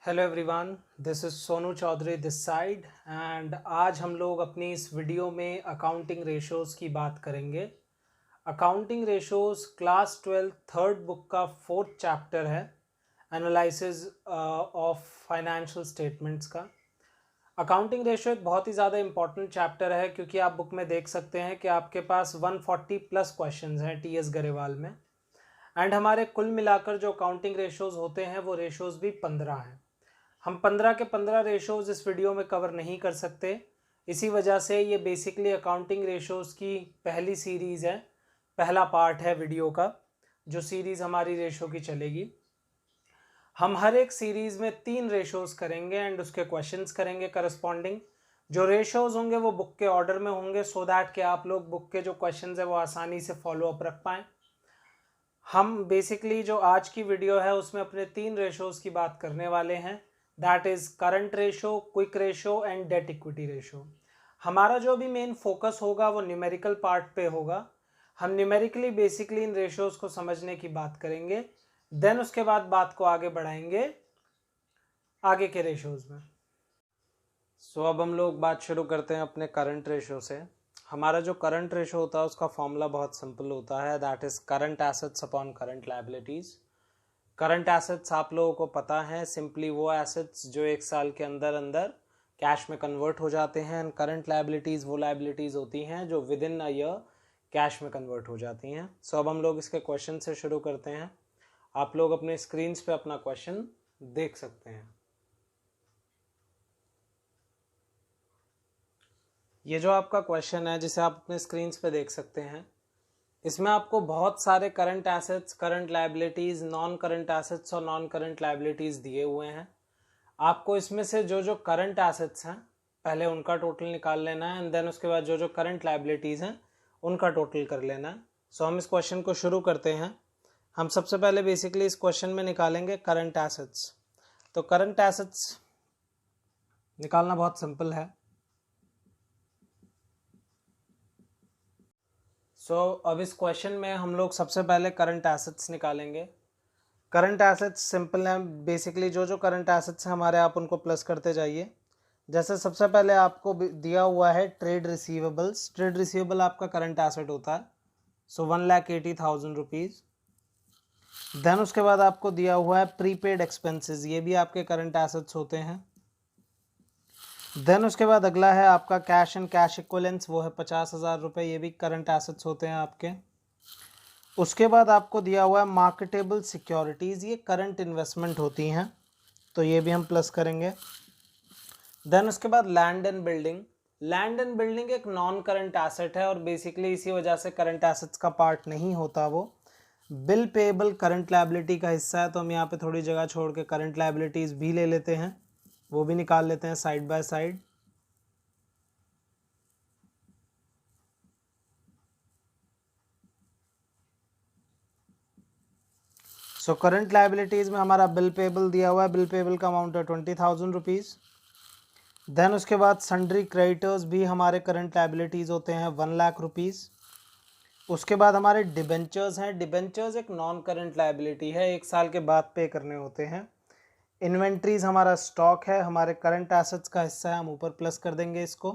Hello everyone, this is Sonu Chaudhary this side and आज हम लोग अपनी इस वीडियो में अकाउंटिंग रेशोज़ की बात करेंगे। Accounting ratios class 12 third book का फोर्थ चैप्टर है, एनालिसिस ऑफ फाइनेंशियल स्टेटमेंट्स का। अकाउंटिंग रेशो एक बहुत ही ज़्यादा इंपॉर्टेंट चैप्टर है क्योंकि आप बुक में देख सकते हैं कि आपके पास 140 प्लस क्वेश्चंस हैं टीएस गरेवाल में, एंड हमारे कुल मिलाकर जो अकाउंटिंग रेशोज़ होते हैं वो रेशोज़ भी 15 हैं। हम 15 के 15 रेशोज़ इस वीडियो में कवर नहीं कर सकते, इसी वजह से ये बेसिकली अकाउंटिंग रेशोज़ की पहली सीरीज़ है, पहला पार्ट है वीडियो का, जो सीरीज़ हमारी रेशो की चलेगी। हम हर एक सीरीज़ में 3 रेशोज़ करेंगे एंड उसके क्वेश्चंस करेंगे करस्पॉन्डिंग। जो रेशोज़ होंगे वो बुक के ऑर्डर में होंगे सो दैट कि आप लोग बुक के जो क्वेश्चंस है वो आसानी से फॉलो अप रख पाएँ। हम बेसिकली जो आज की वीडियो है उसमें अपने 3 रेशोज़ की बात करने वाले हैं, that is current ratio, quick ratio and debt equity ratio. हमारा जो भी मेन फोकस होगा वो न्यूमेरिकल पार्ट पे होगा। हम न्यूमेरिकली बेसिकली इन रेशोज़ को समझने की बात करेंगे, देन उसके बाद बात को आगे बढ़ाएंगे आगे के रेशोज़ में। सो अब हम लोग बात शुरू करते हैं अपने करंट रेशो से। हमारा जो करंट रेशो होता है उसका फॉर्मूला बहुत सिंपल होता है, that is current assets upon current liabilities. Current assets आप लोगों को पता है, सिंपली वो एसेट्स जो एक साल के अंदर अंदर कैश में कन्वर्ट हो जाते हैं, एंड करंट लायबिलिटीज़ वो लायबिलिटीज़ होती हैं जो with in a year cash में कन्वर्ट हो जाती हैं। सो अब हम लोग इसके क्वेश्चन से शुरू करते हैं। आप लोग अपने स्क्रीन्स पे अपना क्वेश्चन देख सकते हैं। ये जो आपका क्वेश्चन है जिसे आप अपने स्क्रीन्स पे देख सकते हैं, इसमें आपको बहुत सारे current assets, current liabilities, non current assets और नॉन करंट लायबिलिटीज़ दिए हुए हैं। आपको इसमें से जो जो करंट एसेट्स हैं पहले उनका टोटल निकाल लेना है, एंड देन उसके बाद जो जो करंट लायबिलिटीज़ हैं उनका टोटल कर लेना है। सो हम इस क्वेश्चन को शुरू करते हैं। हम सबसे पहले बेसिकली इस क्वेश्चन में निकालेंगे करंट एसेट्स। तो करंट एसेट्स निकालना बहुत सिंपल है। अब इस क्वेश्चन में हम लोग सबसे पहले करंट एसेट्स निकालेंगे। करंट एसेट्स सिंपल है, बेसिकली जो जो करंट एसेट्स हैं हमारे, आप उनको प्लस करते जाइए। जैसे सबसे पहले आपको दिया हुआ है ट्रेड रिसीवेबल्स। ट्रेड रिसीवेबल आपका करंट एसेट होता है, 1,80,000 रुपीज़। देन उसके बाद आपको दिया हुआ है प्रीपेड एक्सपेंसेस, ये भी आपके करंट एसेट्स होते हैं। देन उसके बाद अगला है आपका कैश एंड कैश इक्विवेलेंट्स, वो है 50,000 रुपये, ये भी करंट एसेट्स होते हैं आपके। उसके बाद आपको दिया हुआ है मार्केटेबल सिक्योरिटीज़, ये करंट इन्वेस्टमेंट होती हैं, तो ये भी हम प्लस करेंगे। देन उसके बाद land and building. Land and building एक नॉन करंट एसेट है और बेसिकली इसी वजह से करंट एसेट्स का पार्ट नहीं होता वो। बिल पेएबल करंट लायबिलिटी का हिस्सा है, तो हम यहाँ पे थोड़ी जगह छोड़ के करंट लायबिलिटीज़ भी ले लेते हैं, वो भी निकाल लेते हैं side by side. So current liabilities में हमारा बिल पेएबल दिया हुआ है, बिल पेएबल का अमाउंट है 20,000 रुपीज़। देन उसके बाद सन्ड्री क्रेडिटर्स भी हमारे करंट लायबिलिटीज़ होते हैं, 1 लाख रुपीज़। उसके बाद हमारे डिबेंचर्स हैं। डिबेंचर्स एक नॉन करंट लायबिलिटी है, 1 साल के बाद पे करने होते हैं। इन्वेंट्रीज हमारा स्टॉक है, हमारे करंट एसेट्स का हिस्सा है, हम ऊपर प्लस कर देंगे इसको।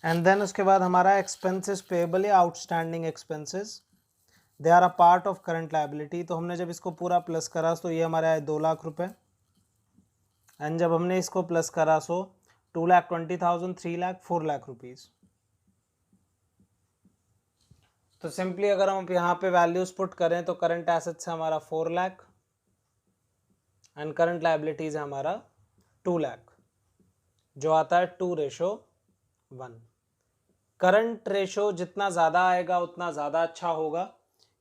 एंड देन उसके बाद हमारा एक्सपेंसेस पेएबल या outstanding expenses, they are a part of current liability. तो हमने जब इसको पूरा प्लस करा तो ये हमारा है 2 लाख रुपए, एंड जब हमने इसको प्लस करा 2,20,000, 3 लाख, 4 लाख रुपीज़। तो सिंपली अगर हम यहाँ पे वैल्यूज पुट करें तो करंट एसेट्स है हमारा 4 लाख एंड करंट लायबिलिटीज है हमारा 2 लाख, जो आता है 2:1। करंट रेशो जितना ज़्यादा आएगा उतना ज़्यादा अच्छा होगा,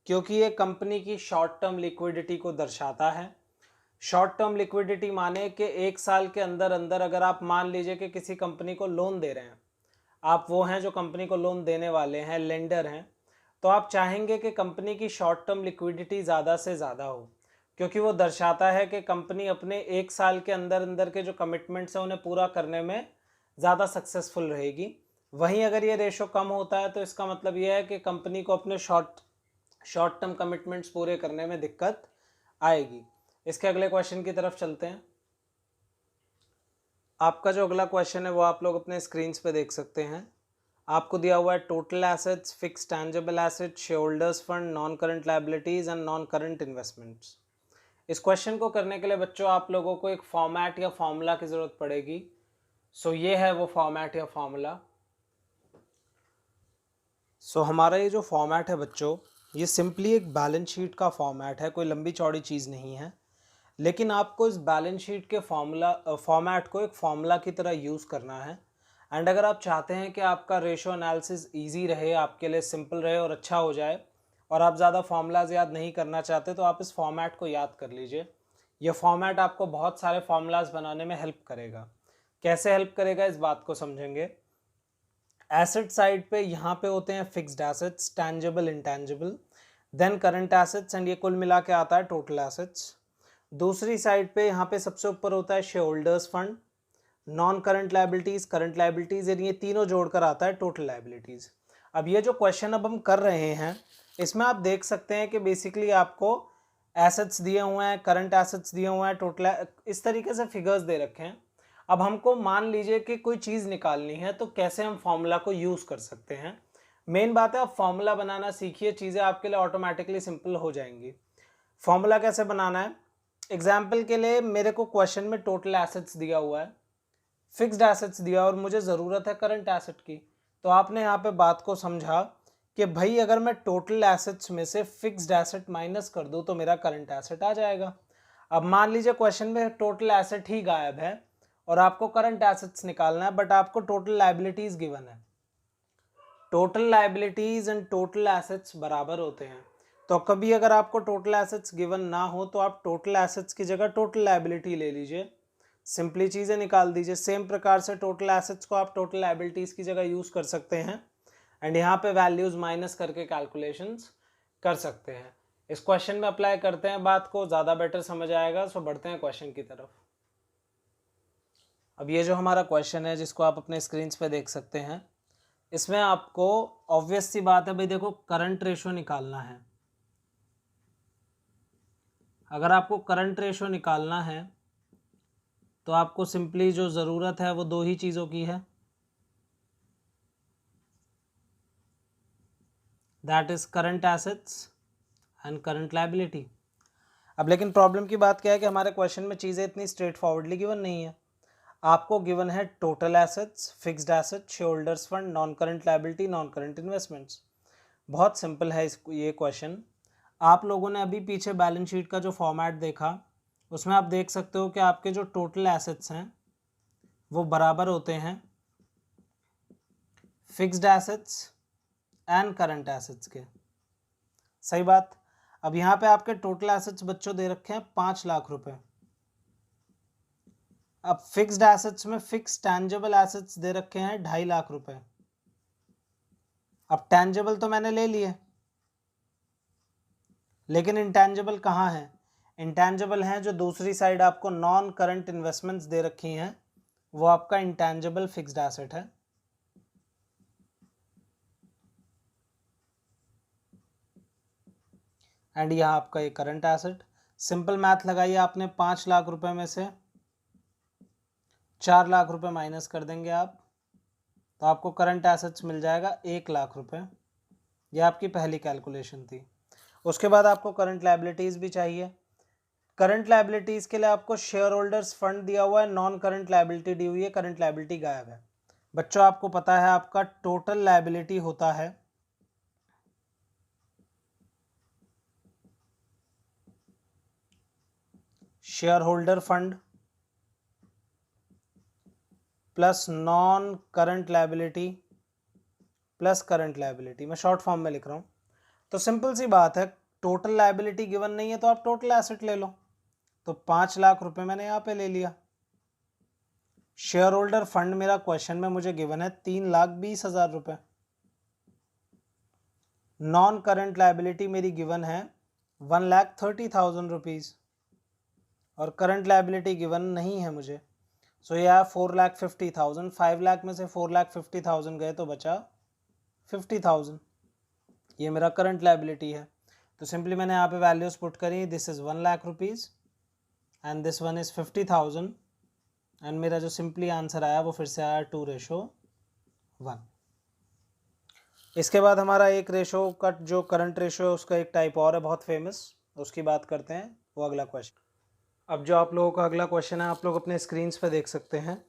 क्योंकि ये कंपनी की शॉर्ट टर्म लिक्विडिटी को दर्शाता है। शॉर्ट टर्म लिक्विडिटी माने कि 1 साल के अंदर अंदर अगर आप मान लीजिए कि किसी कंपनी को लोन दे रहे हैं, आप वो हैं जो कंपनी को लोन देने वाले हैं, लेंडर हैं, तो आप चाहेंगे कि कंपनी की शॉर्ट टर्म लिक्विडिटी ज़्यादा से ज़्यादा हो, क्योंकि वो दर्शाता है कि कंपनी अपने 1 साल के अंदर अंदर के जो कमिटमेंट्स हैं उन्हें पूरा करने में ज़्यादा सक्सेसफुल रहेगी। वहीं अगर ये रेशो कम होता है तो इसका मतलब ये है कि कंपनी को अपने शॉर्ट टर्म कमिटमेंट्स पूरे करने में दिक्कत आएगी। इसके अगले क्वेश्चन की तरफ चलते हैं। आपका जो अगला क्वेश्चन है वो आप लोग अपने स्क्रीन पे देख सकते हैं। आपको दिया हुआ है total assets, fix tangible assets, share holders fund, non current liabilities and non current investments. इस क्वेश्चन को करने के लिए बच्चों आप लोगों को एक फॉर्मेट या फॉर्मूला की ज़रूरत पड़ेगी। सो ये है वो फॉर्मेट या फॉर्मूला। सो हमारा ये जो फॉर्मेट है बच्चों, ये सिंपली एक बैलेंस शीट का फॉर्मेट है, कोई लंबी चौड़ी चीज़ नहीं है। लेकिन आपको इस बैलेंस शीट के फॉर्मेट को एक फॉर्मूला की तरह यूज़ करना है। एंड अगर आप चाहते हैं कि आपका रेशो एनालिसिस ईजी रहे, आपके लिए सिंपल रहे और अच्छा हो जाए, और आप ज़्यादा फार्मूलाज याद नहीं करना चाहते, तो आप इस फॉर्मेट को याद कर लीजिए। ये फॉर्मेट आपको बहुत सारे फार्मूलाज बनाने में हेल्प करेगा। कैसे हेल्प करेगा इस बात को समझेंगे। एसेट साइड पे यहाँ पे होते हैं fixed assets, tangible, intangible, then current assets, and ये कुल मिला के आता है टोटल एसेट्स। दूसरी साइड पे यहाँ पे सबसे ऊपर होता है share holders fund, non current liabilities, current liabilities, ये तीनों जोड़कर आता है टोटल लायबिलिटीज। अब ये जो क्वेश्चन अब हम कर रहे हैं, इसमें आप देख सकते हैं कि बेसिकली आपको एसेट्स दिए हुए हैं, करंट एसेट्स दिए हुए हैं, टोटल इस तरीके से फिगर्स दे रखे हैं। अब हमको मान लीजिए कि कोई चीज़ निकालनी है, तो कैसे हम फॉर्मूला को यूज़ कर सकते हैं। मेन बात है आप फॉर्मूला बनाना सीखिए, चीज़ें आपके लिए ऑटोमेटिकली सिंपल हो जाएंगी। फॉर्मूला कैसे बनाना है, एग्जाम्पल के लिए मेरे को क्वेश्चन में टोटल एसेट्स दिया हुआ है, फिक्स्ड एसेट्स दिया, और मुझे ज़रूरत है करंट एसेट की। तो आपने यहाँ पे बात को समझा कि भाई अगर मैं टोटल एसेट्स में से फिक्स्ड एसेट माइनस कर दूँ तो मेरा करंट एसेट आ जाएगा। अब मान लीजिए क्वेश्चन में टोटल एसेट ही गायब है और आपको करंट एसेट्स निकालना है, बट आपको टोटल लायबिलिटीज गिवन है। Total liabilities and total assets बराबर होते हैं। तो कभी अगर आपको टोटल एसेट्स गिवन ना हो तो आप टोटल एसेट्स की जगह टोटल लायबिलिटी ले लीजिए, सिंपली चीज़ें निकाल दीजिए। सेम प्रकार से टोटल एसेट्स को आप टोटल लायबिलिटीज की जगह यूज़ कर सकते हैं, एंड यहाँ पे वैल्यूज़ माइनस करके कैलकुलेशंस कर सकते हैं। इस क्वेश्चन में अप्लाई करते हैं बात को, ज़्यादा बेटर समझ आएगा। सो बढ़ते हैं क्वेश्चन की तरफ। अब ये जो हमारा क्वेश्चन है जिसको आप अपने स्क्रीन पे देख सकते हैं, इसमें आपको ऑब्वियस सी बात है भाई, देखो करंट रेशो निकालना है। अगर आपको करंट रेशो निकालना है तो आपको सिंपली जो ज़रूरत है वो दो ही चीज़ों की है, that is current assets and current liability. अब लेकिन प्रॉब्लम की बात क्या है कि हमारे क्वेश्चन में चीज़ें इतनी स्ट्रेट फॉरवर्डली गिवन नहीं है। आपको गिवन है total assets, fixed asset, share holders fund, non current liability, non current investments. बहुत सिंपल है ये क्वेश्चन। आप लोगों ने अभी पीछे बैलेंस शीट का जो फॉर्मेट देखा, उसमें आप देख सकते हो कि आपके जो टोटल एसेट्स हैं वो बराबर होते हैं fixed assets and current assets के। सही बात। अब यहाँ पे आपके टोटल एसेट्स बच्चों दे रखे हैं 5 लाख रुपए। अब फिक्स्ड एसेट्स में फिक्स टैंजिबल एसेट्स दे रखे हैं 2.5 लाख रुपए। अब टैंजिबल तो मैंने ले लिए, लेकिन इंटैंजिबल कहाँ है। इंटैंजिबल हैं जो दूसरी साइड आपको नॉन करंट इन्वेस्टमेंट्स दे रखी हैं, वो आपका इंटैंजिबल फिक्स्ड एसेट है। एंड यहाँ आपका ये करंट एसेट। सिंपल मैथ लगाइए आपने, 5 लाख रुपए में से 4 लाख रुपए माइनस कर देंगे आप, तो आपको करंट एसेट्स मिल जाएगा 1 लाख रुपए। ये आपकी पहली कैलकुलेशन थी। उसके बाद आपको करंट लायबिलिटीज़ भी चाहिए। करंट लायबिलिटीज़ के लिए आपको शेयर होल्डर्स फंड दिया हुआ है, नॉन करंट लायबिलिटी दी हुई है, करंट लायबिलिटी गायब है। बच्चों आपको पता है आपका टोटल लायबिलिटी होता है share holder fund plus non current liability plus current liability. मैं शॉर्ट फॉर्म में लिख रहा हूँ। तो सिंपल सी बात है, टोटल लायबिलिटी गिवन नहीं है तो आप टोटल एसेट ले लो। तो 5 लाख रुपए मैंने यहाँ पे ले लिया। शेयर होल्डर फंड मेरा क्वेश्चन में मुझे गिवन है 3,20,000 रुपए। नॉन करंट लायबिलिटी मेरी गिवन है 1,30,000 रुपीज़, और करंट लायबिलिटी गिवन नहीं है मुझे। सो यह 4,50,000। 5 लाख में से 4,50,000 गए तो बचा 50,000। ये मेरा करंट लायबिलिटी है। तो सिंपली मैंने यहाँ पे वैल्यूज पुट करी, this is 1 lakh rupees, and this one is 50,000 and मेरा जो सिंपली आंसर आया वो फिर से आया 2:1। इसके बाद हमारा एक रेशो का जो करंट रेशो है उसका एक टाइप और है बहुत फेमस, उसकी बात करते हैं, वो अगला क्वेश्चन। अब जो आप लोगों का अगला क्वेश्चन है आप लोग अपने स्क्रीन्स पे देख सकते हैं।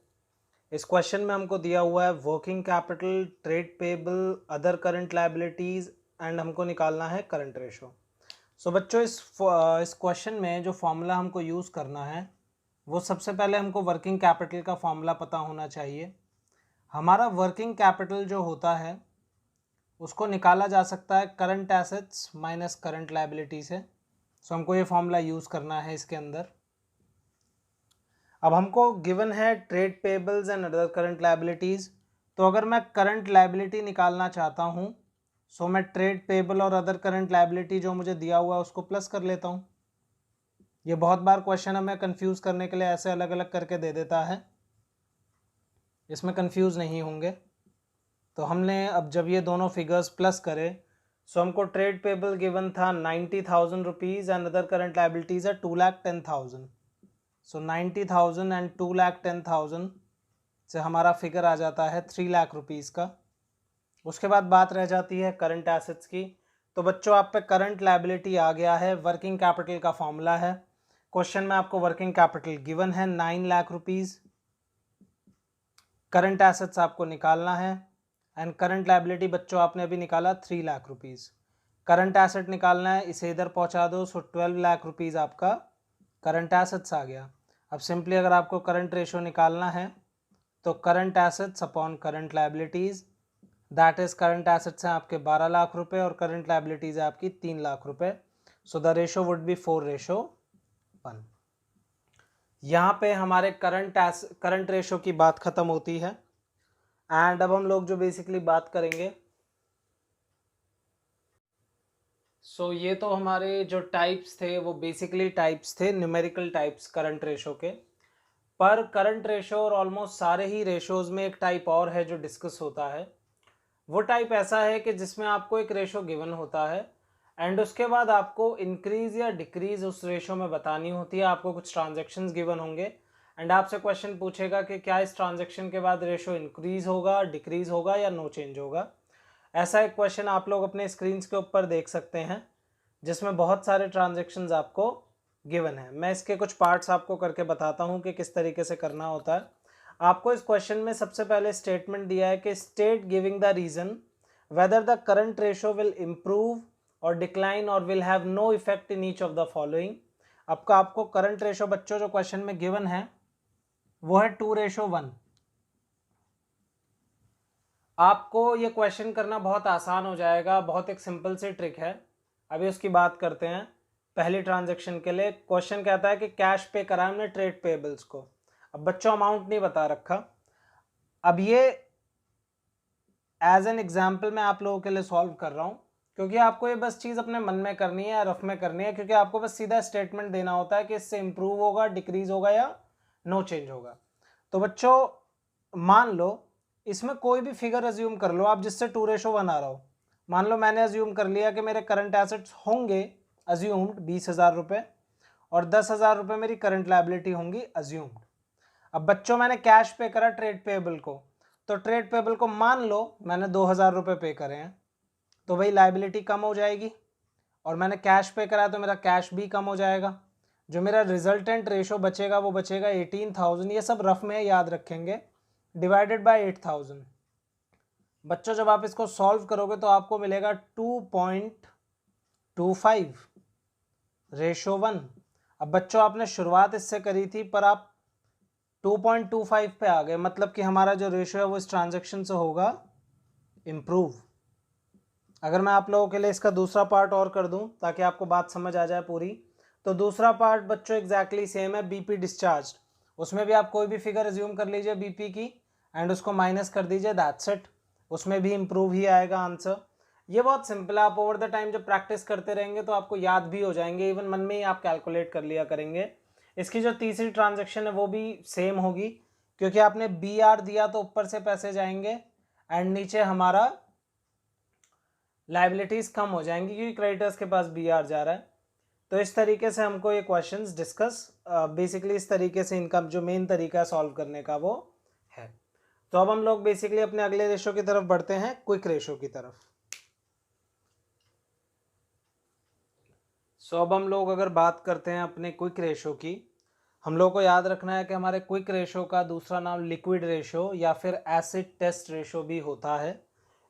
इस क्वेश्चन में हमको दिया हुआ है working capital, trade payable, other current liabilities and हमको निकालना है करंट रेशो। सो बच्चों इस क्वेश्चन में जो फॉर्मूला हमको यूज़ करना है वो सबसे पहले हमको वर्किंग कैपिटल का फॉर्मूला पता होना चाहिए। हमारा वर्किंग कैपिटल जो होता है उसको निकाला जा सकता है current assets minus current liability से। सो हमको ये फॉर्मूला यूज़ करना है इसके अंदर। अब हमको गिवन है trade payables and other current liabilities, तो अगर मैं करंट लायबिलिटी निकालना चाहता हूँ सो मैं ट्रेड पेबल और अदर करंट लायबिलिटी जो मुझे दिया हुआ है उसको प्लस कर लेता हूँ। ये बहुत बार क्वेश्चन हमें कंफ्यूज करने के लिए ऐसे अलग अलग करके दे देता है, इसमें कंफ्यूज नहीं होंगे। तो हमने अब जब ये दोनों फिगर्स प्लस करें सो हमको ट्रेड पेबल गिवन था 90,000 rupees and other current liabilities है 2,10,000। सो 90,000 एंड 2,10,000 से हमारा फिगर आ जाता है 3 लाख रुपीज़ का। उसके बाद बात रह जाती है करंट एसेट्स की। तो बच्चों आप पे करंट लायबिलिटी आ गया है, वर्किंग कैपिटल का फॉर्मूला है। क्वेश्चन में आपको वर्किंग कैपिटल गिवन है 9 लाख रुपीज़, करंट एसेट्स आपको निकालना है एंड करंट लायबिलिटी बच्चों आपने अभी निकाला 3 लाख रुपीज़। करंट एसेट निकालना है, इसे इधर पहुंचा दो, सो 12 लाख रुपीज़ आपका करंट एसेट्स आ गया। अब सिंपली अगर आपको करंट रेशो निकालना है तो current assets upon current liabilities, that is current assets हैं आपके 12 लाख रुपए और करंट लायबिलिटीज़ है आपकी 3 लाख रुपए। So the ratio would be 4:1। यहाँ पे हमारे करंट रेशो की बात खत्म होती है। एंड अब हम लोग जो बेसिकली बात करेंगे सो ये तो हमारे जो टाइप्स थे वो बेसिकली टाइप्स थे, न्यूमेरिकल टाइप्स करंट रेशो के। पर करंट रेशो और ऑलमोस्ट सारे ही रेशोज़ में एक टाइप और है जो डिस्कस होता है। वो टाइप ऐसा है कि जिसमें आपको एक रेशो गिवन होता है एंड उसके बाद आपको इंक्रीज या डिक्रीज उस रेशो में बतानी होती है। आपको कुछ ट्रांजैक्शंस गिवन होंगे एंड आपसे क्वेश्चन पूछेगा कि क्या इस ट्रांजैक्शन के बाद रेशो इंक्रीज होगा, डिक्रीज होगा या नो चेंज होगा। ऐसा एक क्वेश्चन आप लोग अपने स्क्रीन के ऊपर देख सकते हैं जिसमें बहुत सारे ट्रांजैक्शंस आपको गिवन है। मैं इसके कुछ पार्ट्स आपको करके बताता हूँ कि किस तरीके से करना होता है। आपको इस क्वेश्चन में सबसे पहले स्टेटमेंट दिया है कि state giving the reason whether the current ratio will improve or decline or will have no effect in each of the following. आपको करंट रेशो बच्चों जो क्वेश्चन में गिवन है वो है 2:1। आपको ये क्वेश्चन करना बहुत आसान हो जाएगा, बहुत एक सिंपल सी ट्रिक है। अभी उसकी बात करते हैं। पहली ट्रांजैक्शन के लिए क्वेश्चन कहता है कि कैश पे करा हमने ट्रेड पेबल्स को। अब बच्चों अमाउंट नहीं बता रखा। अब ये एज एन एग्जाम्पल मैं आप लोगों के लिए सॉल्व कर रहा हूँ क्योंकि आपको ये बस चीज़ अपने मन में करनी है या रफ में करनी है, क्योंकि आपको बस सीधा स्टेटमेंट देना होता है कि इससे इंप्रूव होगा, डिक्रीज होगा या नो चेंज होगा। तो बच्चों मान लो इसमें कोई भी फिगर अज्यूम कर लो आप जिससे 2:1 आ रहा हो। मान लो मैंने अज्यूम कर लिया कि मेरे करंट एसेट्स होंगे अज्यूम्ड 20,000 रुपये और 10,000 रुपये मेरी करंट लायबिलिटी होंगी अज्यूम्ड। अब बच्चों मैंने कैश पे करा ट्रेड पेबल को, तो ट्रेड पेबल को मान लो मैंने 2,000 रुपये पे करे हैं तो भाई लायबिलिटी कम हो जाएगी, और मैंने कैश पे करा तो मेरा कैश भी कम हो जाएगा। जो मेरा रिजल्टेंट रेशो बचेगा वो बचेगा 18,000, ये सब रफ में याद रखेंगे, डिवाइडेड बाय 8,000। बच्चों जब आप इसको सॉल्व करोगे तो आपको मिलेगा 2.25:1। अब बच्चों आपने शुरुआत इससे करी थी पर आप 2.25 पे आ गए, मतलब कि हमारा जो रेशो है वो इस ट्रांजैक्शन से होगा इम्प्रूव। अगर मैं आप लोगों के लिए इसका दूसरा पार्ट और कर दूं ताकि आपको बात समझ आ जाए पूरी, तो दूसरा पार्ट बच्चों एग्जैक्टली सेम है, बीपी डिस्चार्ज। उसमें भी आप कोई भी फिगर अज्यूम कर लीजिए बीपी की एंड उसको माइनस कर दीजिए, दैट्स इट। उसमें भी इम्प्रूव ही आएगा आंसर। ये बहुत सिंपल है, आप ओवर द टाइम जब प्रैक्टिस करते रहेंगे तो आपको याद भी हो जाएंगे, इवन मन में ही आप कैलकुलेट कर लिया करेंगे। इसकी जो तीसरी ट्रांजैक्शन है वो भी सेम होगी, क्योंकि आपने बी आर दिया तो ऊपर से पैसे जाएंगे एंड नीचे हमारा लाइबिलिटीज कम हो जाएंगी क्योंकि क्रेडिटर्स के पास बी आर जा रहा है। तो इस तरीके से हमको ये क्वेश्चंस डिस्कस बेसिकली इस तरीके से इनका जो मेन तरीका है सॉल्व करने का वो है। तो अब हम लोग बेसिकली अपने अगले रेशो की तरफ बढ़ते हैं, क्विक रेशो की तरफ। सो अब हम लोग अगर बात करते हैं अपने क्विक रेशो की, हम लोग को याद रखना है कि हमारे क्विक रेशो का दूसरा नाम लिक्विड रेशो या फिर एसिड टेस्ट रेशो भी होता है।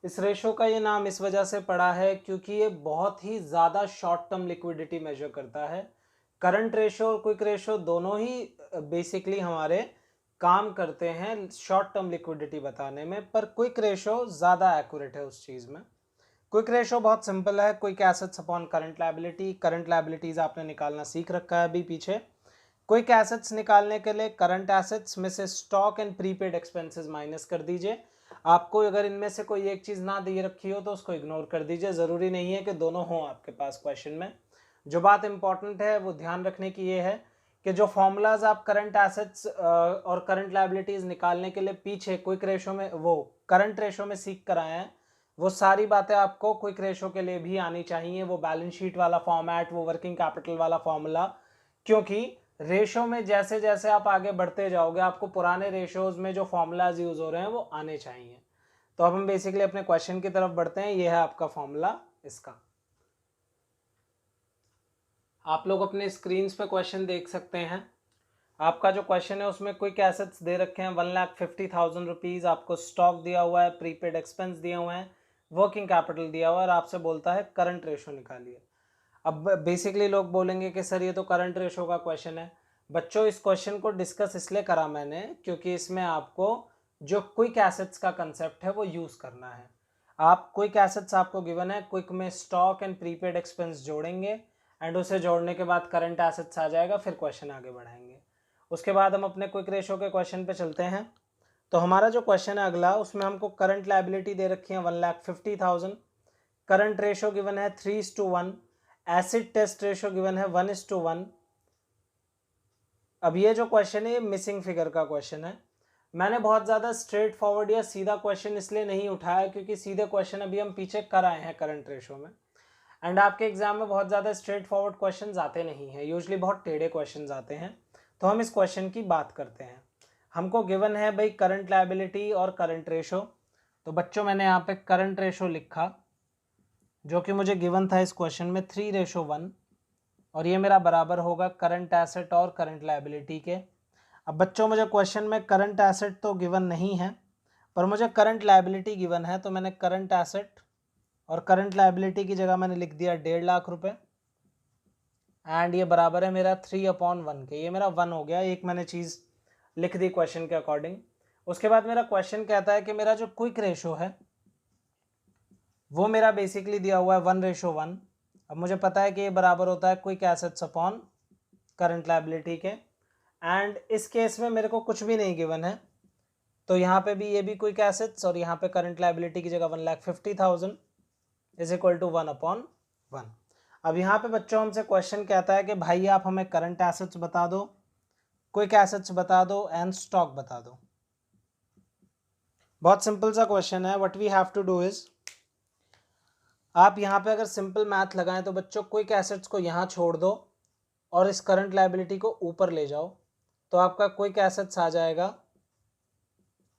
इस रेशो का ये नाम इस वजह से पड़ा है क्योंकि ये बहुत ही ज़्यादा शॉर्ट टर्म लिक्विडिटी मेजर करता है। करंट रेशो और क्विक रेशो दोनों ही बेसिकली हमारे काम करते हैं शॉर्ट टर्म लिक्विडिटी बताने में, पर क्विक रेशो ज़्यादा एक्यूरेट है उस चीज़ में। क्विक रेशो बहुत सिंपल है, quick assets upon current liability. Current liabilities आपने निकालना सीख रखा है अभी पीछे। क्विक एसेट्स निकालने के लिए करंट एसेट्स में से stock and prepaid expenses minus कर दीजिए। आपको अगर इनमें से कोई एक चीज़ ना दी रखी हो तो उसको इग्नोर कर दीजिए, ज़रूरी नहीं है कि दोनों हों आपके पास क्वेश्चन में। जो बात इंपॉर्टेंट है वो ध्यान रखने की ये है कि जो फॉर्मूलाज आप करंट एसेट्स और करंट लायबिलिटीज निकालने के लिए पीछे क्विक रेशो में वो करंट रेशो में सीख कर आए हैं, वो सारी बातें आपको क्विक रेशो के लिए भी आनी चाहिए। वो बैलेंस शीट वाला फॉर्मेट, वो वर्किंग कैपिटल वाला फॉर्मूला, क्योंकि रेशो में जैसे जैसे आप आगे बढ़ते जाओगे आपको पुराने रेशोज में जो फॉर्मूलाज यूज हो रहे हैं वो आने चाहिए। तो अब हम बेसिकली अपने क्वेश्चन की तरफ बढ़ते हैं। ये है आपका फॉर्मूला इसका। आप लोग अपने स्क्रीन पे क्वेश्चन देख सकते हैं। आपका जो क्वेश्चन है उसमें क्विक एसेट्स दे रखे हैं 1,50,000 रुपीज़, आपको स्टॉक दिया हुआ है, प्रीपेड एक्सपेंस दिए हुए हैं, वर्किंग कैपिटल दिया हुआ है और आपसे बोलता है करंट रेशो निकालिए। अब बेसिकली लोग बोलेंगे कि सर ये तो करंट रेशो का क्वेश्चन है। बच्चों इस क्वेश्चन को डिस्कस इसलिए करा मैंने क्योंकि इसमें आपको जो क्विक एसेट्स का कंसेप्ट है वो यूज़ करना है। आप क्विक एसेट्स आपको गिवन है, क्विक में स्टॉक एंड प्रीपेड एक्सपेंस जोड़ेंगे एंड उसे जोड़ने के बाद करंट एसेट्स आ जाएगा, फिर क्वेश्चन आगे बढ़ाएंगे। उसके बाद हम अपने क्विक रेशो के क्वेश्चन पे चलते हैं। तो हमारा जो क्वेश्चन है अगला, उसमें हमको करंट लायबिलिटी दे रखी है 1,50,000, करंट रेशो गिवन है 3:1, एसिड टेस्ट रेशो गिवन है 1:1। अब ये जो क्वेश्चन है ये मिसिंग फिगर का क्वेश्चन है। मैंने बहुत ज़्यादा स्ट्रेट फॉरवर्ड या सीधा क्वेश्चन इसलिए नहीं उठाया क्योंकि सीधे क्वेश्चन अभी हम पीछे कर आए हैं करंट रेशो में, एंड आपके एग्जाम में बहुत ज़्यादा स्ट्रेट फॉरवर्ड क्वेश्चन आते नहीं हैं, यूजली बहुत टेढ़े क्वेश्चन आते हैं। तो हम इस क्वेश्चन की बात करते हैं। हमको गिवन है भाई करंट लायबिलिटी और करंट रेशो। तो बच्चों मैंने यहाँ पे करंट रेशो लिखा जो कि मुझे गिवन था इस क्वेश्चन में 3:1, और ये मेरा बराबर होगा करंट एसेट और करंट लायबिलिटी के। अब बच्चों मुझे क्वेश्चन में करंट एसेट तो गिवन नहीं है पर मुझे करंट लायबिलिटी गिवन है, तो मैंने करंट एसेट और करंट लायबिलिटी की जगह मैंने लिख दिया 1.5 लाख रुपए, एंड ये बराबर है मेरा 3/1 के। ये मेरा 1 हो गया, एक मैंने चीज़ लिख दी क्वेश्चन के अकॉर्डिंग। उसके बाद मेरा क्वेश्चन कहता है कि मेरा जो क्विक रेशो है वो मेरा बेसिकली दिया हुआ है 1:1। अब मुझे पता है कि ये बराबर होता है quick assets upon current liability के, एंड इस केस में मेरे को कुछ भी नहीं गिवन है, तो यहाँ पे भी ये भी क्विक एसेट्स और यहाँ पे करंट लायबिलिटी की जगह 1,50,000 इज इक्वल टू 1/1। अब यहाँ पे बच्चों हमसे क्वेश्चन कहता है कि भाई आप हमें करंट एसेट्स बता दो, क्विक एसेट्स बता दो एंड स्टॉक बता दो। बहुत सिंपल सा क्वेश्चन है। What we have to do is, आप यहाँ पे अगर सिंपल मैथ लगाएं तो बच्चों क्विक एसेट्स को यहाँ छोड़ दो और इस करंट लायबिलिटी को ऊपर ले जाओ, तो आपका क्विक एसेट्स आ जाएगा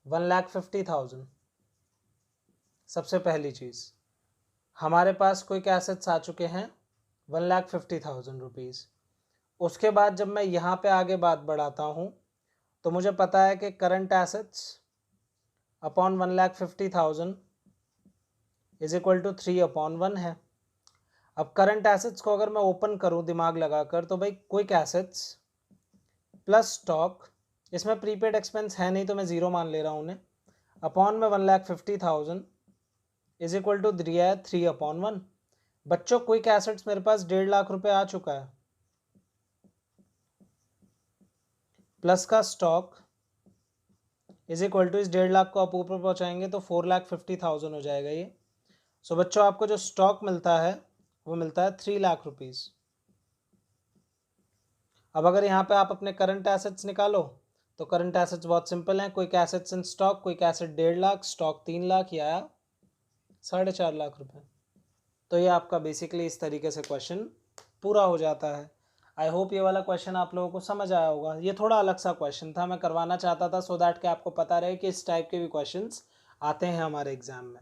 1,50,000। सबसे पहली चीज़ हमारे पास क्विक एसेट्स आ चुके हैं 1,50,000 रुपीज़। उसके बाद जब मैं यहाँ पे आगे बात बढ़ाता हूँ तो मुझे पता है कि current assets upon 1,50,000 is equal to 3/1 है। अब करंट एसेट्स को अगर मैं ओपन करूँ दिमाग लगाकर तो भाई क्विक एसेट्स प्लस स्टॉक, इसमें प्रीपेड एक्सपेंस है नहीं तो मैं ज़ीरो मान ले रहा हूँ उन्हें, अपॉन में 1,50,000 इज इक्वल टू 3/1। बच्चों क्विक एसेट्स मेरे पास 1.5 लाख रुपए आ चुका है, प्लस का स्टॉक इज इक्वल टू इस 1.5 लाख को आप ऊपर पहुंचाएंगे तो 4,50,000 हो जाएगा ये। सो बच्चों आपको जो स्टॉक मिलता है वो मिलता है 3 लाख रुपीज़। अब अगर यहाँ पे आप अपने करंट एसेट्स निकालो तो करंट एसेट्स बहुत सिंपल हैं, quick assets in stock, quick asset 1.5 lakh, stock 3 lakh, या 4.5 लाख रुपए। तो ये आपका बेसिकली इस तरीके से क्वेश्चन पूरा हो जाता है। आई होप ये वाला क्वेश्चन आप लोगों को समझ आया होगा। ये थोड़ा अलग सा क्वेश्चन था, मैं करवाना चाहता था सो दैट कि आपको पता रहे कि इस टाइप के भी क्वेश्चंस आते हैं हमारे एग्जाम में।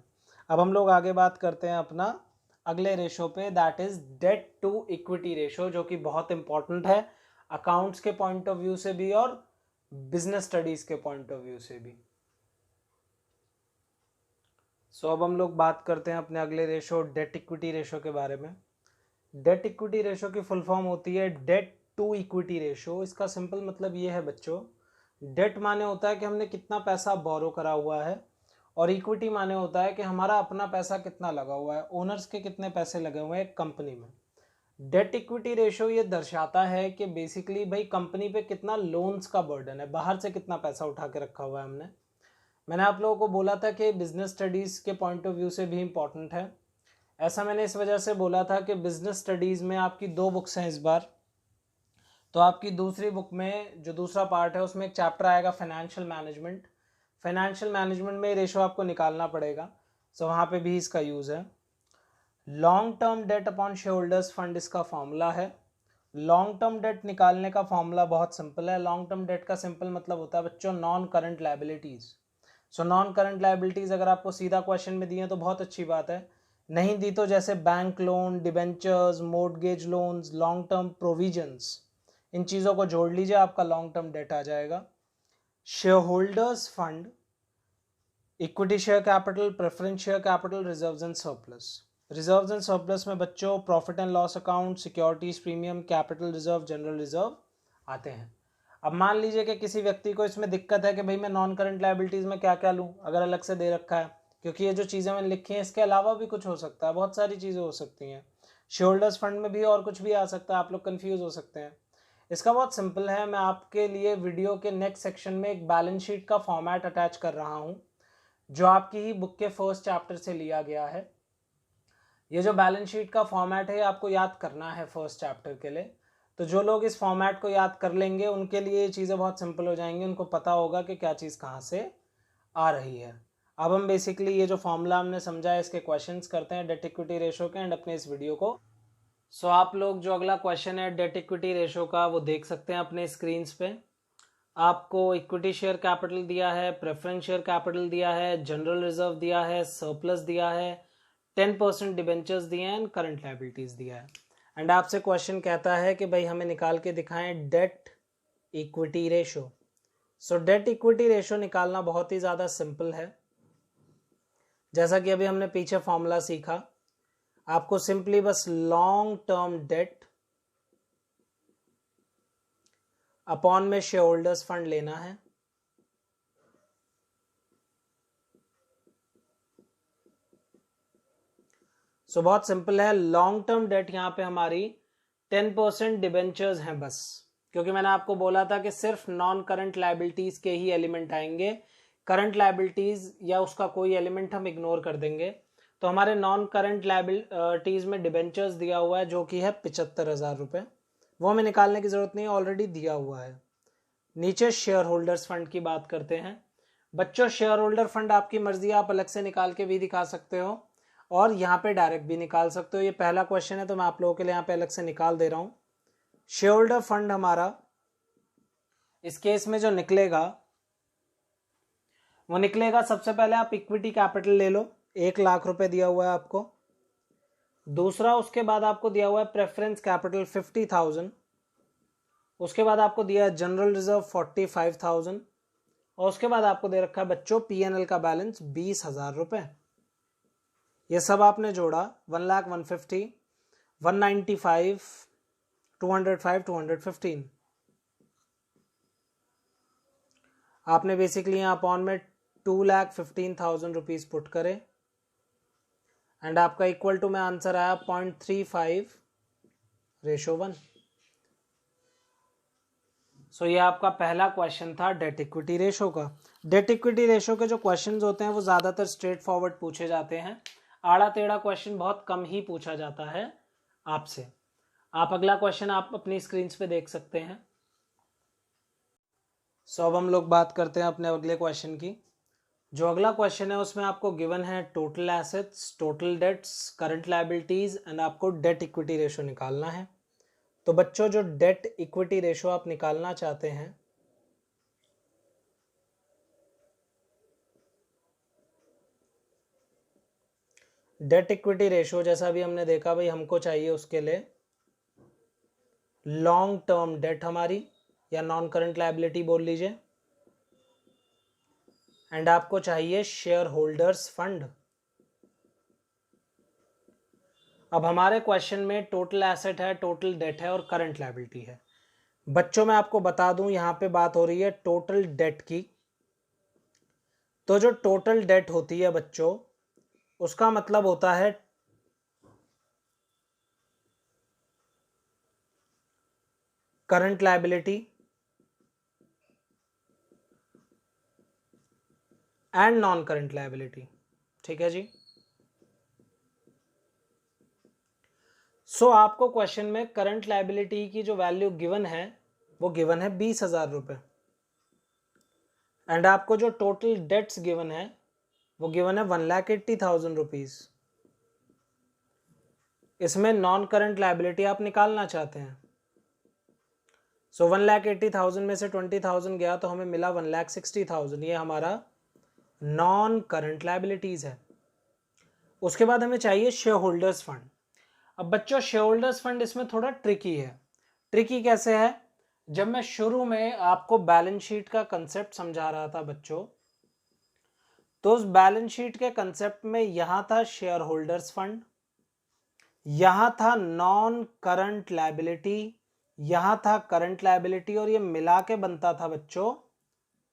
अब हम लोग आगे बात करते हैं अपना अगले रेशो पे, that is debt to equity ratio, जो कि बहुत इंपॉर्टेंट है अकाउंट्स के पॉइंट ऑफ व्यू से भी और बिजनेस स्टडीज के पॉइंट ऑफ व्यू से भी। सो अब हम लोग बात करते हैं अपने अगले रेशो डेट इक्विटी रेशो के बारे में। डेट इक्विटी रेशो की फुल फॉर्म होती है डेट टू इक्विटी रेशो। इसका सिंपल मतलब ये है बच्चों, डेट माने होता है कि हमने कितना पैसा बोरो करा हुआ है, और इक्विटी माने होता है कि हमारा अपना पैसा कितना लगा हुआ है, ओनर्स के कितने पैसे लगे हुए हैं एक कंपनी में। डेट इक्विटी रेशो ये दर्शाता है कि बेसिकली भाई कंपनी पे कितना लोन्स का बर्डन है, बाहर से कितना पैसा उठा के रखा हुआ है हमने। मैंने आप लोगों को बोला था कि बिजनेस स्टडीज़ के पॉइंट ऑफ व्यू से भी इम्पॉर्टेंट है। ऐसा मैंने इस वजह से बोला था कि बिजनेस स्टडीज़ में आपकी 2 बुक्स हैं इस बार। तो आपकी दूसरी बुक में जो दूसरा पार्ट है उसमें एक चैप्टर आएगा फाइनेंशियल मैनेजमेंट। फाइनेंशियल मैनेजमेंट में रेशो आपको निकालना पड़ेगा, सो वहाँ पे भी इसका यूज़ है। Long term debt upon share holders fund इसका फॉर्मूला है। लॉन्ग टर्म डेट निकालने का फॉर्मूला बहुत सिंपल है। लॉन्ग टर्म डेट का सिंपल मतलब होता है बच्चों non current liabilities. So non current liabilities अगर आपको सीधा क्वेश्चन में दिए तो बहुत अच्छी बात है, नहीं दी तो जैसे bank loan, debentures, mortgage loans, long term provisions, इन चीज़ों को जोड़ लीजिए, आपका लॉन्ग टर्म डेट आ जाएगा। Share holders fund, equity share capital, preference share capital, reserves and surplus. Reserves and surplus में बच्चों profit and loss account, securities premium, capital reserve, general reserve आते हैं। अब मान लीजिए कि किसी व्यक्ति को इसमें दिक्कत है कि भाई मैं नॉन करंट लायबिलिटीज़ में क्या क्या लूँ, अगर अलग से दे रखा है, क्योंकि ये जो चीज़ें मैंने लिखी हैं इसके अलावा भी कुछ हो सकता है, बहुत सारी चीज़ें हो सकती हैं। शेयर होल्डर्स फंड में भी और कुछ भी आ सकता है, आप लोग कन्फ्यूज़ हो सकते हैं। इसका बहुत सिंपल है, मैं आपके लिए वीडियो के नेक्स्ट सेक्शन में एक बैलेंस शीट का फॉर्मेट अटैच कर रहा हूँ, जो आपकी ही बुक के फर्स्ट चैप्टर से लिया गया है। ये जो बैलेंस शीट का फॉर्मेट है आपको याद करना है फर्स्ट चैप्टर के लिए। तो जो लोग इस फॉर्मेट को याद कर लेंगे उनके लिए ये चीज़ें बहुत सिंपल हो जाएंगी, उनको पता होगा कि क्या चीज़ कहाँ से आ रही है। अब हम बेसिकली ये जो फॉर्मूला हमने समझा है इसके क्वेश्चंस करते हैं डेट इक्विटी रेशो के, एंड अपने इस वीडियो को। सो आप लोग जो अगला क्वेश्चन है डेट इक्विटी रेशो का वो देख सकते हैं अपने स्क्रीन्स पे। आपको इक्विटी शेयर कैपिटल दिया है, प्रेफरेंस शेयर कैपिटल दिया है, जनरल रिजर्व दिया है, सरप्लस दिया है, 10% डिबेंचर्स दिए हैं, करंट लायबिलिटीज दिया है। एंड आपसे क्वेश्चन कहता है कि भाई हमें निकाल के दिखाएं डेट इक्विटी रेशो। सो डेट इक्विटी रेशो निकालना बहुत ही ज़्यादा सिंपल है। जैसा कि अभी हमने पीछे फॉर्मूला सीखा, आपको सिंपली बस लॉन्ग टर्म डेट अपॉन में शेयर होल्डर्स फंड लेना है। सो बहुत सिंपल है, लॉन्ग टर्म डेट यहां पे हमारी 10% डिबेंचर्स हैं बस, क्योंकि मैंने आपको बोला था कि सिर्फ नॉन करंट लायबिलिटीज के ही एलिमेंट आएंगे, करंट लायबिलिटीज या उसका कोई एलिमेंट हम इग्नोर कर देंगे। तो हमारे नॉन करंट लायबिलिटीज में डिबेंचर्स दिया हुआ है जो कि है 75,000 रुपये, वो हमें निकालने की जरूरत नहीं है, ऑलरेडी दिया हुआ है। नीचे शेयर होल्डर्स फंड की बात करते हैं। बच्चों शेयर होल्डर फंड आपकी मर्जी, आप अलग से निकाल के भी दिखा सकते हो और यहाँ पे डायरेक्ट भी निकाल सकते हो। ये पहला क्वेश्चन है तो मैं आप लोगों के लिए यहाँ पे अलग से निकाल दे रहा हूँ। शेयर होल्डर फंड हमारा इस केस में जो निकलेगा वो निकलेगा, सबसे पहले आप इक्विटी कैपिटल ले लो, 1,00,000 रुपए दिया हुआ है आपको। दूसरा उसके बाद आपको दिया हुआ है प्रेफरेंस कैपिटल 50,000। उसके बाद आपको दिया है जनरल रिजर्व 45,000 और उसके बाद आपको दे रखा है बच्चों पीएनएल का बैलेंस 20,000 रुपए। ये सब आपने जोड़ा 1,00,000, 150, 195, 205, 215। आपने बेसिकली यहाँ अपॉन में 2,15,000 रुपीज पुट करे एंड आपका इक्वल टू में आंसर आया 0.35:1। सो ये आपका पहला क्वेश्चन था डेट इक्विटी रेशो का। डेट इक्विटी रेशो के जो क्वेश्चंस होते हैं वो ज़्यादातर स्ट्रेट फॉरवर्ड पूछे जाते हैं, आड़ा टेढ़ा क्वेश्चन बहुत कम ही पूछा जाता है आपसे। आप अगला क्वेश्चन आप अपनी स्क्रीन पे देख सकते हैं। सो अब हम लोग बात करते हैं अपने अगले क्वेश्चन की। जो अगला क्वेश्चन है उसमें आपको गिवन है total assets, total debts, current liabilities and आपको डेट इक्विटी रेशो निकालना है। तो बच्चों जो डेट इक्विटी रेशो आप निकालना चाहते हैं, डेट इक्विटी रेशो जैसा भी हमने देखा भाई, हमको चाहिए उसके लिए लॉन्ग टर्म डेट हमारी, या नॉन करंट लायबिलिटी बोल लीजिए, एंड आपको चाहिए शेयर होल्डर्स फंड। अब हमारे क्वेश्चन में टोटल एसेट है, टोटल डेट है और करंट लायबिलिटी है। बच्चों मैं आपको बता दूं, यहां पे बात हो रही है टोटल डेट की। तो जो टोटल डेट होती है बच्चों, उसका मतलब होता है current liability and non current liability. ठीक है जी। सो आपको क्वेश्चन में करंट लायबिलिटी की जो वैल्यू गिवन है वो गिवन है 20,000 रुपये, एंड आपको जो टोटल डेट्स गिवन है वो गिवन है 1,80,000 रुपीज। इसमें नॉन करंट लायबिलिटी आप निकालना चाहते हैं। सो 1,80,000 में से 20,000 गया तो हमें मिला 1,60,000। ये हमारा नॉन करंट लायबिलिटीज है। उसके बाद हमें चाहिए शेयर होल्डर्स फंड। अब बच्चों शेयर होल्डर्स फंड इसमें थोड़ा ट्रिकी है। ट्रिकी कैसे है? जब मैं शुरू में आपको बैलेंस शीट का कंसेप्ट समझा रहा था बच्चों, तो उस बैलेंस शीट के कंसेप्ट में यहां था शेयर होल्डर्स फंड, यहां था नॉन करंट लायबिलिटी, यहां था करंट लायबिलिटी, और ये मिला के बनता था बच्चों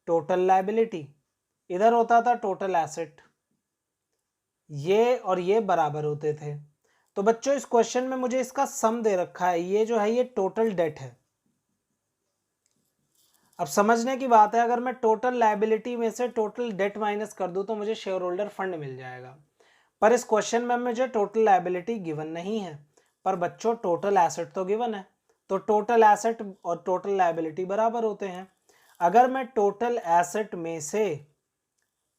टोटल लायबिलिटी। इधर होता था टोटल एसेट। ये और ये बराबर होते थे। तो बच्चों इस क्वेश्चन में मुझे इसका सम दे रखा है, ये जो है ये टोटल डेट है। अब समझने की बात है, अगर मैं टोटल लायबिलिटी में से टोटल डेट माइनस कर दूं तो मुझे शेयर होल्डर फंड मिल जाएगा। पर इस क्वेश्चन में मुझे टोटल लायबिलिटी गिवन नहीं है, पर बच्चों टोटल एसेट तो गिवन है। तो टोटल एसेट और टोटल लायबिलिटी बराबर होते हैं। अगर मैं टोटल एसेट में से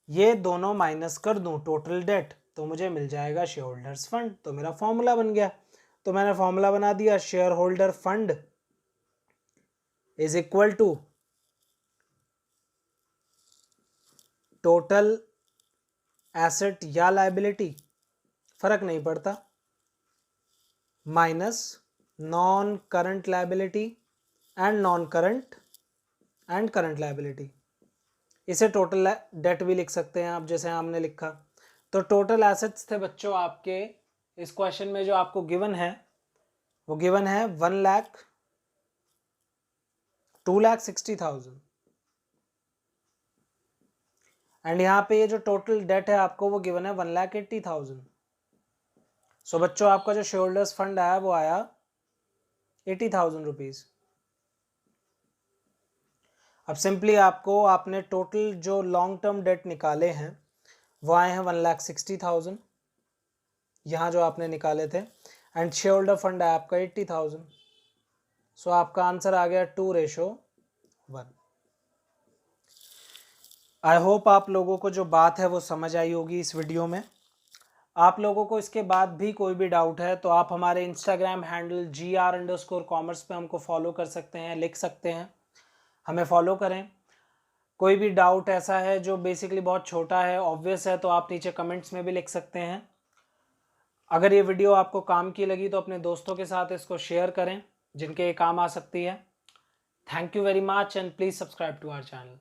ये दोनों माइनस कर दूं टोटल डेट, तो मुझे मिल जाएगा शेयर होल्डर्स फंड। तो मेरा फॉर्मूला बन गया। तो मैंने फॉर्मूला बना दिया, shareholder fund is equal to total asset या लायबिलिटी, फर्क नहीं पड़ता, minus non current liability and non current and current liability. इसे टोटल डेट भी लिख सकते हैं आप, जैसे हमने लिखा। तो टोटल एसेट्स थे बच्चों आपके इस क्वेश्चन में जो आपको गिवन है, वो गिवन है 2,60,000, एंड यहाँ पे ये जो टोटल डेट है आपको वो गिवन है 1,80,000। सो बच्चों आपका जो शेयर होल्डर्स फंड आया वो आया 80,000 रुपीज। अब सिंपली आपने टोटल जो लॉन्ग टर्म डेट निकाले हैं वो आए हैं 1,60,000, यहाँ जो आपने निकाले थे, एंड शेयर होल्डर फंड है आपका 80,000। सो आपका आंसर आ गया 2:1। आई होप आप लोगों को जो बात है वो समझ आई होगी इस वीडियो में। आप लोगों को इसके बाद भी कोई भी डाउट है तो आप हमारे इंस्टाग्राम हैंडल GR_commerce पे हमको फॉलो कर सकते हैं, लिख सकते हैं, हमें फॉलो करें। कोई भी डाउट ऐसा है जो बेसिकली बहुत छोटा है, ऑब्वियस है, तो आप नीचे कमेंट्स में भी लिख सकते हैं। अगर ये वीडियो आपको काम की लगी तो अपने दोस्तों के साथ इसको शेयर करें जिनके ये काम आ सकती है। Thank you very much and please subscribe to our channel.